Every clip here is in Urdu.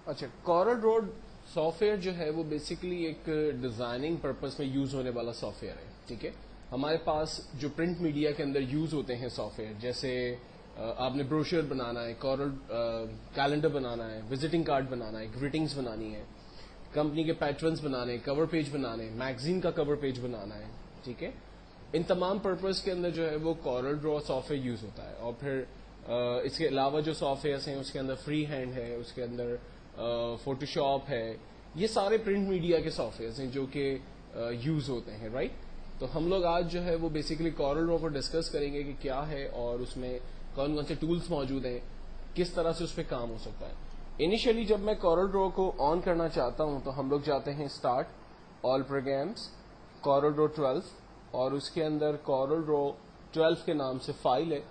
اچھا، کورل ڈرا سافٹ ویئر جو ہے وہ بیسیکلی ایک ڈیزائننگ پرپز میں یوز ہونے والا سافٹ ویئر ہے. ٹھیک ہے، ہمارے پاس جو پرنٹ میڈیا کے اندر یوز ہوتے ہیں سافٹ ویئر، جیسے آپ نے بروشر بنانا ہے، کورل کیلنڈر بنانا ہے، وزٹنگ کارڈ بنانا ہے، گریٹنگز بنانی ہے، کمپنی کے پیٹرنز بنانے، کور پیج بنانے، میگزین کا کور پیج بنانا ہے. ٹھیک ہے، ان تمام پرپز کے اندر جو ہے وہ corel draw software use ہوتا ہے. اور پھر اس کے علاوہ جو سافٹ ویئرس ہیں اس کے اندر فری ہینڈ ہے، اس کے اندر فوٹو شاپ ہے. یہ سارے پرنٹ میڈیا کے سافٹ ویئرس ہیں جو کہ یوز ہوتے ہیں، رائٹ. تو ہم لوگ آج جو ہے وہ بیسیکلی کورل ڈرا پر ڈسکس کریں گے کہ کیا ہے اور اس میں کون کون سے ٹولس موجود ہیں، کس طرح سے اس پہ کام ہو سکتا ہے. انیشلی جب میں کورل ڈرا کو آن کرنا چاہتا ہوں تو ہم لوگ جاتے ہیں اسٹارٹ، آل پروگرامس، کورل ڈرا 12، اور اس کے اندر کورل ڈرا 12 کے نام سے فائل ہے.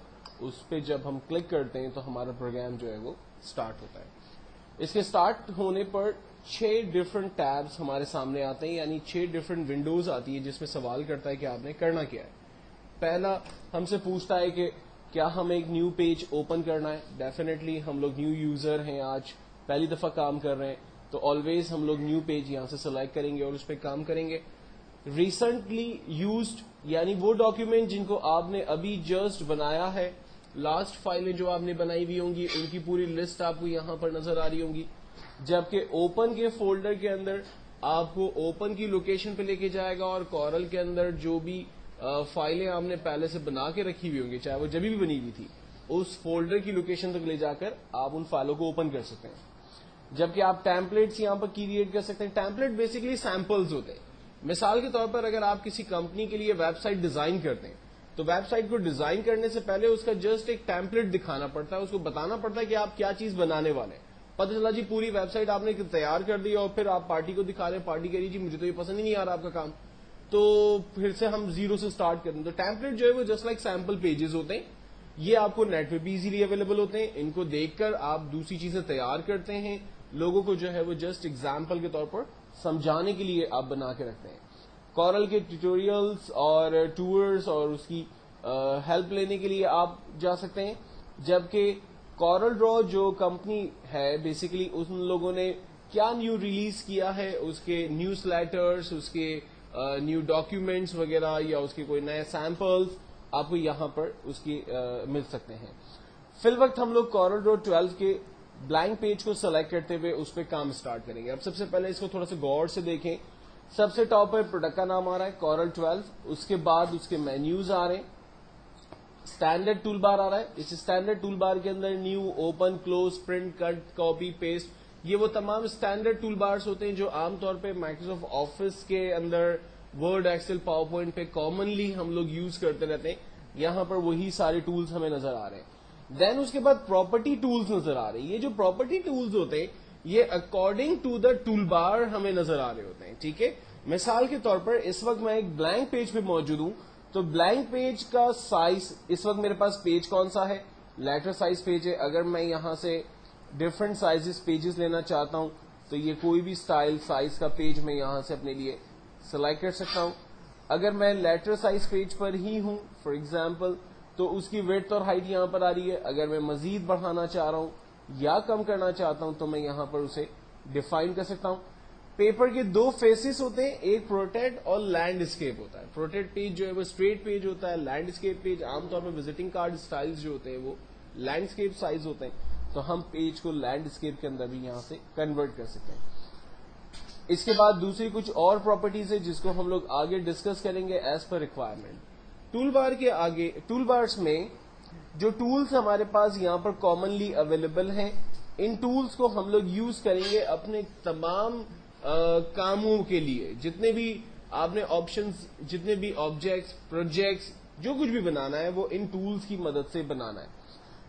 اس پہ جب ہم کلک کرتے ہیں تو ہمارا پروگرام جو ہے وہ اسٹارٹ ہوتا ہے. اس کے اسٹارٹ ہونے پر 6 ڈفرنٹ ٹیبس ہمارے سامنے آتے ہیں، یعنی 6 ڈفرنٹ ونڈوز آتی ہے جس میں سوال کرتا ہے کہ آپ نے کرنا کیا ہے. پہلا ہم سے پوچھتا ہے کہ کیا ہم ایک نیو پیج اوپن کرنا ہے. ڈیفینیٹلی ہم لوگ نیو یوزر ہیں، آج پہلی دفعہ کام کر رہے ہیں، تو آلویز ہم لوگ نیو پیج یہاں سے سلیکٹ کریں گے اور اس پہ کام کریں گے. ریسنٹلی یوزڈ یعنی وہ ڈاکیومنٹ جن کو آپ نے ابھی جسٹ بنایا ہے، لاسٹ فائلیں جو آپ نے بنائی ہوئی ہوں گی ان کی پوری لسٹ آپ کو یہاں پر نظر آ رہی ہوں گی. جبکہ اوپن کے فولڈر کے اندر آپ کو اوپن کی لوکیشن پہ لے کے جائے گا اور کورل کے اندر جو بھی فائلیں آپ نے پہلے سے بنا کے رکھی ہوئی ہوں گی، چاہے وہ جبھی بھی بنی ہوئی تھی، اس فولڈر کی لوکیشن تک لے جا کر آپ ان فائلوں کو اوپن کر سکتے ہیں. جبکہ آپ ٹیمپلیٹس یہاں پر کریٹ کر سکتے ہیں. ٹیمپلیٹ بیسیکلی سیمپلز ہوتے ہیں. مثال کے طور پر اگر آپ کسی کمپنی کے لیے ویب سائٹ ڈیزائن کرتے ہیں تو ویب سائٹ کو ڈیزائن کرنے سے پہلے اس کا جسٹ ایک ٹیمپلیٹ دکھانا پڑتا ہے، اس کو بتانا پڑتا ہے کہ آپ کیا چیز بنانے والے ہیں. پتہ چلا جی پوری ویب سائٹ آپ نے تیار کر دی اور پھر آپ پارٹی کو دکھا رہے ہیں، پارٹی کہہ رہی جی مجھے تو یہ پسند ہی نہیں آ رہا آپ کا کام، تو پھر سے ہم زیرو سے سٹارٹ کریں. تو ٹیمپلیٹ جو ہے وہ جسٹ لائک سیمپل پیجز ہوتے ہیں. یہ آپ کو نیٹ پہ بھی ایزیلی اویلیبل ہوتے ہیں. ان کو دیکھ کر آپ دوسری چیزیں تیار کرتے ہیں. لوگوں کو جو ہے وہ جسٹ ایگزامپل کے طور پر سمجھانے کے لیے آپ بنا کے رکھتے ہیں. کورل کے ٹیوٹوریلز اور ٹورز اور اس کی ہیلپ لینے کے لیے آپ جا سکتے ہیں. جبکہ کورل ڈرا جو کمپنی ہے بیسیکلی ان لوگوں نے کیا نیو ریلیز کیا ہے، اس کے نیوز لیٹرز، اس کے نیو ڈاکیومنٹس وغیرہ یا اس کے کوئی نئے سیمپلز آپ کو یہاں پر اس کی مل سکتے ہیں. فی الوقت ہم لوگ کورل ڈرا 12 کے بلینک پیج کو سلیکٹ کرتے ہوئے اس پہ کام سٹارٹ کریں گے. اب سب سے پہلے اس کو تھوڑا سا غور سے دیکھیں. سب سے ٹاپ پر پروڈکٹ کا نام آ رہا ہے کورل 12، اس کے بعد اس کے مینیوز آ رہے ہیں، اسٹینڈرڈ ٹول بار آ رہا ہے. اس اسٹینڈرڈ ٹول بار کے اندر نیو، اوپن، کلوز، پرنٹ، کٹ، کاپی، پیسٹ، یہ وہ تمام اسٹینڈرڈ ٹول بارس ہوتے ہیں جو عام طور پہ مائکروسافٹ آفس کے اندر، ورڈ، ایکسل، پاور پوائنٹ پہ کامنلی ہم لوگ یوز کرتے رہتے ہیں. یہاں پر وہی سارے ٹولز ہمیں نظر آ رہے ہیں. دین اس کے بعد پراپرٹی ٹولز نظر آ رہے ہیں. یہ جو پراپرٹی ٹولز ہوتے ہیں یہ اکارڈنگ ٹو دا ٹول بار ہمیں نظر آ رہے ہوتے ہیں. ٹھیک ہے، مثال کے طور پر اس وقت میں ایک بلینک پیج پہ موجود ہوں، تو بلینک پیج کا سائز، اس وقت میرے پاس پیج کون سا ہے، لیٹر سائز پیج ہے. اگر میں یہاں سے ڈفرنٹ سائزز پیجز لینا چاہتا ہوں تو یہ کوئی بھی اسٹائل سائز کا پیج میں یہاں سے اپنے لیے سلیکٹ کر سکتا ہوں. اگر میں لیٹر سائز پیج پر ہی ہوں فار ایگزامپل تو اس کی ویڈتھ اور ہائٹ یہاں پر آ رہی ہے. اگر میں مزید بڑھانا چاہ رہا ہوں یا کم کرنا چاہتا ہوں تو میں یہاں پر اسے ڈیفائن کر سکتا ہوں. پیپر کے 2 فیسز ہوتے ہیں، ایک پروٹیکٹ اور لینڈ اسکیپ ہوتا ہے. پروٹیکٹ پیج جو ہے وہ اسٹریٹ پیج ہوتا ہے، لینڈ اسکیپ پیج عام طور پر وزٹنگ کارڈ اسٹائلز جو ہوتے ہیں وہ لینڈ اسکیپ سائز ہوتے ہیں. تو ہم پیج کو لینڈ اسکیپ کے اندر بھی یہاں سے کنورٹ کر سکتے ہیں. اس کے بعد دوسری کچھ اور پراپرٹیز ہے جس کو ہم لوگ آگے ڈسکس کریں گے ایز پر ریکوائرمنٹ. ٹول بار کے آگے، ٹول بارس میں جو ٹولز ہمارے پاس یہاں پر کامنلی اویلیبل ہیں، ان ٹولز کو ہم لوگ یوز کریں گے اپنے تمام کاموں کے لیے. جتنے بھی آپ نے آپشنز، جتنے بھی آبجیکٹس، پروجیکٹس، جو کچھ بھی بنانا ہے وہ ان ٹولز کی مدد سے بنانا ہے.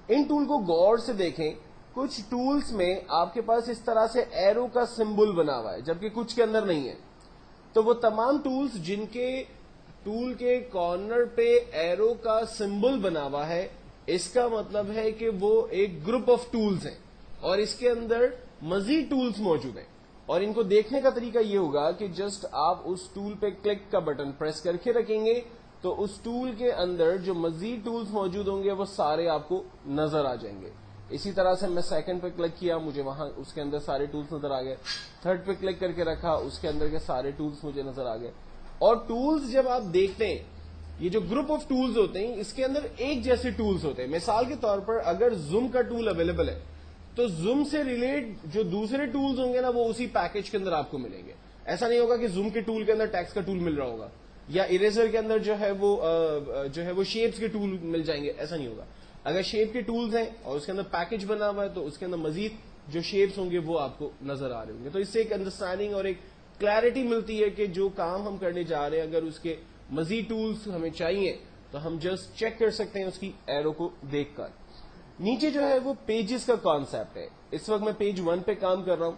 ان ٹول کو غور سے دیکھیں. کچھ ٹولز میں آپ کے پاس اس طرح سے ایرو کا سمبل بنا ہوا ہے جبکہ کچھ کے اندر نہیں ہے. تو وہ تمام ٹولز جن کے ٹول کے کارنر پہ ایرو کا سمبل بنا ہوا ہے، اس کا مطلب ہے کہ وہ ایک گروپ آف ٹولز ہیں اور اس کے اندر مزید ٹولز موجود ہیں. اور ان کو دیکھنے کا طریقہ یہ ہوگا کہ جسٹ آپ اس ٹول پہ کلک کا بٹن پریس کر کے رکھیں گے تو اس ٹول کے اندر جو مزید ٹولز موجود ہوں گے وہ سارے آپ کو نظر آ جائیں گے. اسی طرح سے میں سیکنڈ پہ کلک کیا, مجھے وہاں اس کے اندر سارے ٹولز نظر آ گئے. تھرڈ پہ کلک کر کے رکھا, اس کے اندر کے سارے ٹولز مجھے نظر آ گئے. اور ٹولز جب آپ دیکھتے ہیں, یہ جو گروپ آف ٹولز ہوتے ہیں اس کے اندر ایک جیسے ٹولز ہوتے ہیں. مثال کے طور پر اگر زوم کا ٹول اویلیبل ہے تو زوم سے ریلیٹ جو دوسرے ٹولز ہوں گے نا وہ اسی پیکج کے اندر آپ کو ملیں گے. ایسا نہیں ہوگا کہ زوم کے ٹول کے اندر ٹیکسٹ کا ٹول مل رہا ہوگا, یا اریزر کے اندر جو ہے وہ شیپس کے ٹول مل جائیں گے, ایسا نہیں ہوگا. اگر شیپ کے ٹولز ہیں اور اس کے اندر پیکج بنا ہوا ہے تو اس کے اندر مزید جو شیپس ہوں گے وہ آپ کو نظر آ رہے ہوں گے. تو اس سے ایک انڈرسٹینڈنگ اور ایک کلیئرٹی ملتی ہے کہ جو کام ہم کرنے جا رہے ہیں اگر اس کے مزید ٹولز ہمیں چاہیے تو ہم جسٹ چیک کر سکتے ہیں اس کی ایرو کو دیکھ کر. نیچے جو ہے وہ پیجز کا کانسیپٹ ہے. اس وقت میں پیج 1 پہ کام کر رہا ہوں.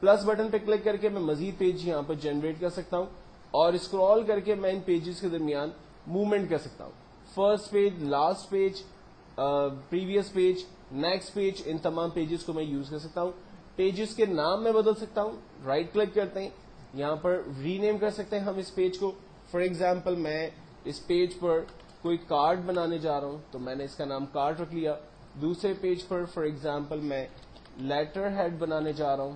پلس بٹن پہ کلک کر کے میں مزید پیج یہاں پر جنریٹ کر سکتا ہوں اور اسکرال کر کے میں ان پیجز کے درمیان موومنٹ کر سکتا ہوں. First page, last page, previous page, next page, ان تمام پیجز کو میں یوز کر سکتا ہوں. پیجز کے نام میں بدل سکتا ہوں. رائٹ کلک کرتے ہیں, یہاں پر ری نیم کر سکتے ہیں ہم اس پیج کو. فار ایگزامپل میں اس پیج پر کوئی کارڈ بنانے جا رہا ہوں تو میں نے اس کا نام کارڈ رکھ لیا. دوسرے پیج پر فار ایگزامپل میں لیٹر ہیڈ بنانے جا رہا ہوں,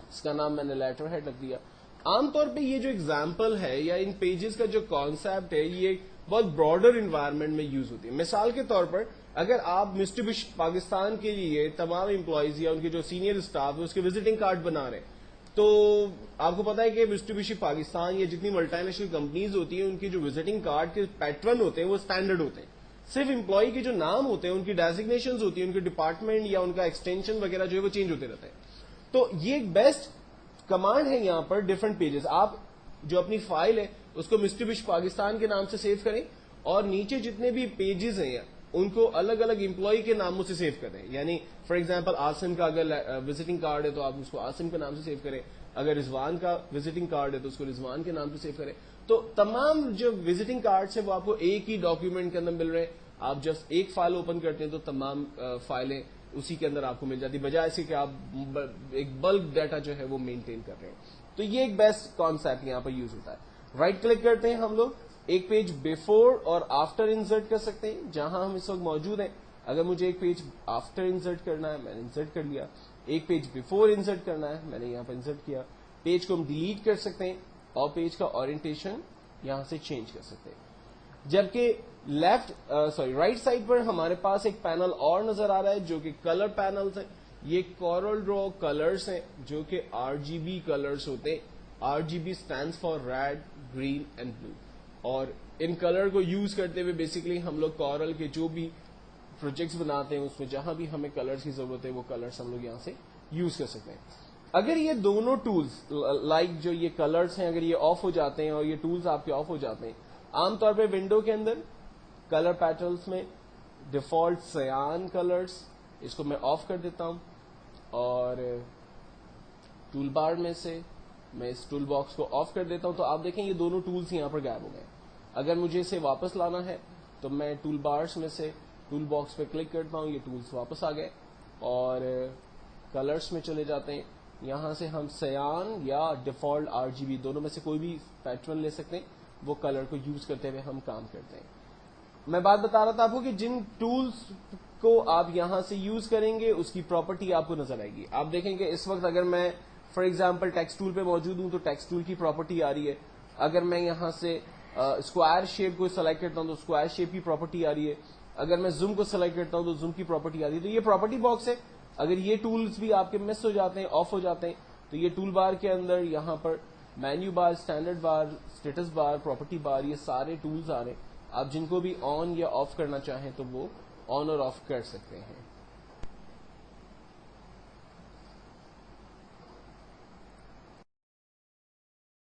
اس کا نام میں نے لیٹر ہیڈ رکھ دیا. عام طور پہ یہ جو ایگزامپل ہے یا ان پیجز کا جو کانسیپٹ ہے یہ بہت براڈر انوائرمنٹ میں یوز ہوتی ہے. مثال کے طور پر اگر آپ مسٹوبشی پاکستان کے لیے تمام امپلائیز یا ان کے جو سینئر اسٹاف ہے اس کے وزٹنگ کارڈ بنا رہے ہیں تو آپ کو پتا ہے کہ مسٹوبشی پاکستان یا جتنی ملٹی نیشنل کمپنیز ہوتی ہیں ان کی جو وزٹنگ کارڈ کے پیٹرن ہوتے ہیں وہ اسٹینڈرڈ ہوتے ہیں. صرف امپلائی کے جو نام ہوتے ہیں ان کی ڈیزگنیشنز ہوتی ہیں, ان کے ڈپارٹمنٹ یا ان کا ایکسٹینشن وغیرہ جو ہے وہ چینج ہوتے رہتے ہیں. تو یہ ایک بیسٹ کمانڈ ہے یہاں پر ڈفرنٹ پیجز. آپ جو اپنی فائل ہے اس کو مسٹوبشی پاکستان کے نام سے سیو کریں اور نیچے جتنے بھی پیجز ہیں ان کو الگ الگ امپلائی کے ناموں سے سیو کریں. یعنی فار ایگزامپل آسم کا اگر وزٹنگ کارڈ ہے تو آپ اس کو آسم کے نام سے سیو کریں, اگر رضوان کا وزٹنگ کارڈ ہے تو اس کو رضوان کے نام سے سیو کریں. تو تمام جو وزٹنگ کارڈس ہیں وہ آپ کو ایک ہی ڈاکیومنٹ کے اندر مل رہے ہیں. آپ جسٹ ایک فائل اوپن کرتے ہیں تو تمام فائلیں اسی کے اندر آپ کو مل جاتی, بجائے سے کہ آپ ایک بلک ڈیٹا جو ہے وہ مینٹین کر رہے ہیں. تو یہ ایک بیسٹ کانسیپٹ یہاں پر یوز ہوتا ہے. رائٹ کلک کرتے ہیں ہم لوگ, ایک پیج بیفور اور آفٹر انسرٹ کر سکتے ہیں جہاں ہم اس وقت موجود ہیں. اگر مجھے ایک پیج آفٹر انسرٹ کرنا ہے میں نے انسرٹ کر لیا, ایک پیج بیفور انسرٹ کرنا ہے میں نے یہاں پر انسرٹ کیا. پیج کو ہم ڈیلیٹ کر سکتے ہیں اور پیج کا اورینٹیشن یہاں سے چینج کر سکتے ہیں. جبکہ رائٹ سائڈ پر ہمارے پاس ایک پینل اور نظر آ رہا ہے جو کہ کلر پینلز ہیں. یہ کورل ڈرا کلرز ہیں جو کہ RGB کلرز ہوتے ہیں. RGB stands for red, green and blue. اور ان کلر کو یوز کرتے ہوئے بیسیکلی ہم لوگ کورل کے جو بھی پروجیکٹس بناتے ہیں اس میں جہاں بھی ہمیں کلرز کی ضرورت ہے وہ کلرز ہم لوگ یہاں سے یوز کر سکتے ہیں. اگر یہ دونوں ٹولز لائک جو یہ کلرز ہیں اگر یہ آف ہو جاتے ہیں اور یہ ٹولز آپ کے آف ہو جاتے ہیں, عام طور پہ ونڈو کے اندر کلر پیٹرنز میں ڈیفالٹ سیان کلرز اس کو میں آف کر دیتا ہوں اور ٹول بار میں سے میں اس ٹول باکس کو آف کر دیتا ہوں. تو آپ دیکھیں یہ دونوں ٹولز یہاں پر غائب ہو گئے. اگر مجھے اسے واپس لانا ہے تو میں ٹول بارز میں سے ٹول باکس پہ کلک کرتا ہوں, یہ ٹولز واپس آ گئے اور کلرز میں چلے جاتے ہیں. یہاں سے ہم سیان یا ڈیفالٹ RGB دونوں میں سے کوئی بھی پیٹرن لے سکتے ہیں, وہ کلر کو یوز کرتے ہوئے ہم کام کرتے ہیں. میں بات بتا رہا تھا آپ کو کہ جن ٹولز کو آپ یہاں سے یوز کریں گے اس کی پراپرٹی آپ کو نظر آئے گی. آپ دیکھیں کہ اس وقت اگر میں فار ایگزامپل ٹیکسٹ ٹول پہ موجود ہوں تو ٹیکسٹ ٹول کی پراپرٹی آ رہی ہے. اگر میں یہاں سے اسکوائر شیپ کو سلیکٹ کرتا ہوں تو اسکوائر شیپ کی پراپرٹی آ رہی ہے. اگر میں زوم کو سلیکٹ کرتا ہوں تو زوم کی پراپرٹی آ رہی ہے. تو یہ پراپرٹی باکس ہے. اگر یہ ٹولز بھی آپ کے مس ہو جاتے ہیں, آف ہو جاتے ہیں, تو یہ ٹول بار کے اندر یہاں پر مینیو بار, اسٹینڈرڈ بار, اسٹیٹس بار, پراپرٹی بار, یہ سارے ٹولز آ رہے ہیں. آپ جن کو بھی آن یا آف کرنا چاہیں تو وہ آن اور آف کر سکتے ہیں.